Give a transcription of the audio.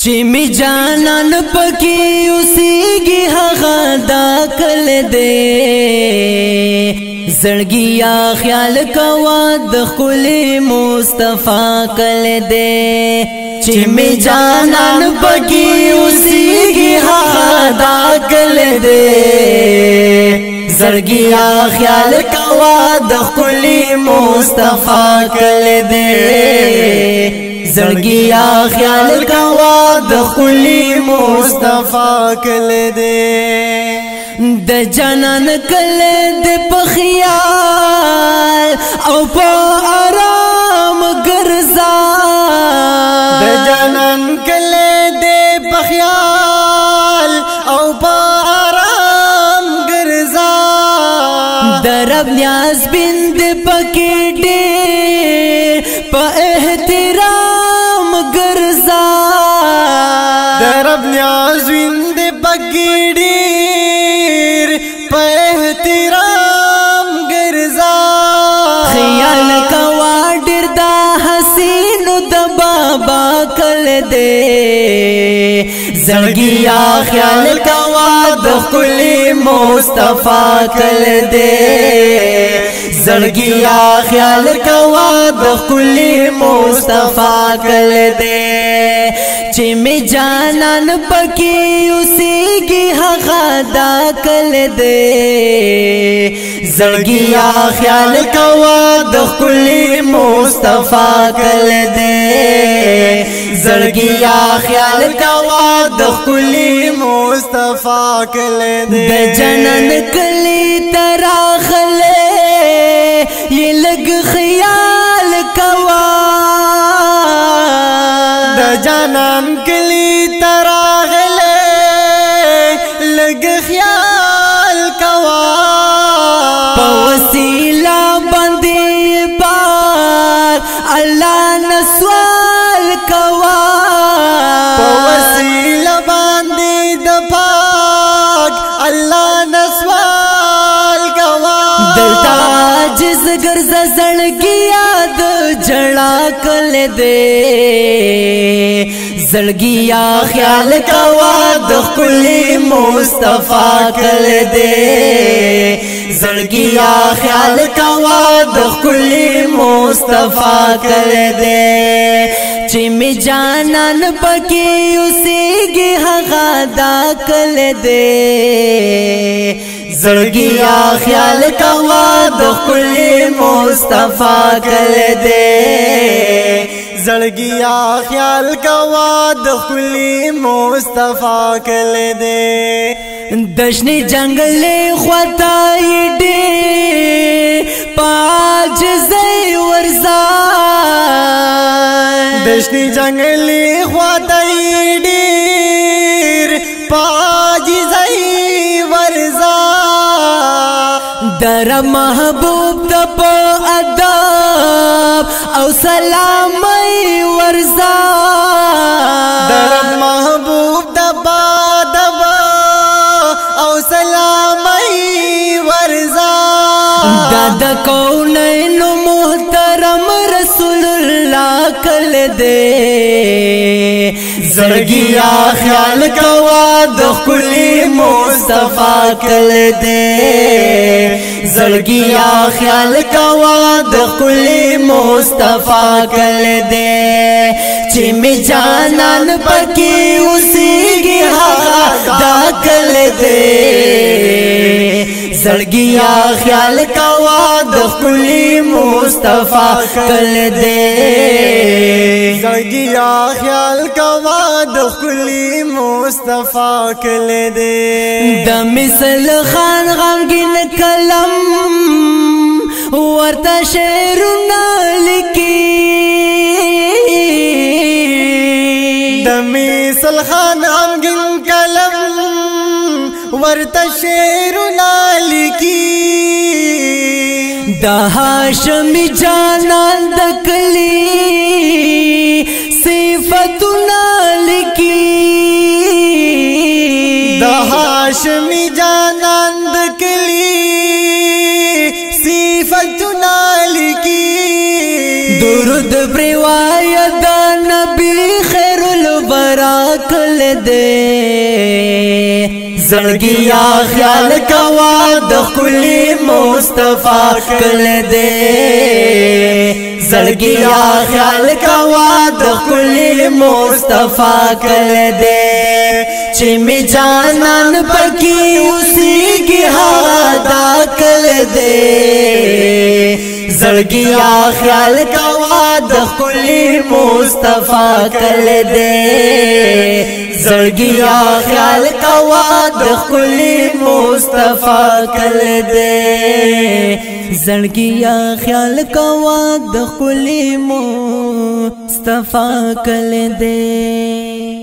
چې می جانان پکې اوسېږي هغه دا کل دې زړګیا خیال کوا د خپل مصطفی کل دې چې می جانان پکې اوسېږي هغه دا کل دې زړګیا خیال کوا د خپل مصطفی کل دې زړګیا خیال کوا د خلی مصطفی کل دې د جنان کل دې په خیال او په آرام ګرځا د جنان کل دې په خیال او په آرام ګرځا د رب نیاز بند پکې دې په احترام ګرځا درب نیاز ویند بګیډیر په احترام ګرځا خیال کوا ډیر د حسین د بابا کل دې زړګیا خیال کوا د خپل مصطفی کل دې زړګیا خیال کوا د خپل مصطفی کل دې چې می جانان پکې اوسېږي هغه دا کل دې زړګیا خیال کوا د خپل مصطفی کل دې زړګیا خیال کوا د خپل مصطفی کل دې د جنان کلی تراخله یہ لگ خیال کوا د جانان کلی تراغلے لگ خیال کوا پا وسیلہ بندی پاک اللہ نسوال کوا پا وسیلہ بندی پاک اللہ نسوال کوا دلتا جس گرز زړګیا د جړا کل دې زړګیا خیال کوا د خپل مصطفی کل دې زړګیا خیال کوا د خپل مصطفی کل دې چې می جانان پکې اوسېږي هغه دا کل دې زړګیا خیال کوا د خپل مصطفی کل دې زړګیا خیال کوا د خپل مصطفی کل دې دشنی جنگلې خوتای دې پاج زې ورزا دشنی جنگلې خوتای دې پاج زې ورزا در محبوب تپ ادب او سلامي ورزا در محبوب تپ ادب او سلامي ورزا دد کونین محترم رسول الله کل دې زړګیا خیال کوا د خپل مصطفی کل دې زړګیا خیال کوا د خپل مصطفی کل دې چې می جانان پکې اوسېږي هغه دا کل دې زړګیا خیال کوا د خپل مصطفی کل دې زړګیا خیال کوا د خپل مصطفی کل دې د مثل خان غمګین کلم ورته شعرونه لیکي د مثل خان غمګین کلم ورته شعرونه لیکي د هاشمی جانان د کلی صفاتونه لیکي د هاشمی جانان د کلی صفاتونه لیکي درود پر روایت نبی خیر الورا کل دے زړګیا خیال کوا د خلی مصطفی کل دے زړګیا خیال کوا د خلی مصطفی کل دے چې می جانان پکې اوسېږي هغه دا کل دے زړګیا خیال کوا د خلی مصطفی کل دے زړګیا خیال کوا د خلی مصطفی کل دے زړګیا خیال کوا د خلی مصطفی کل دے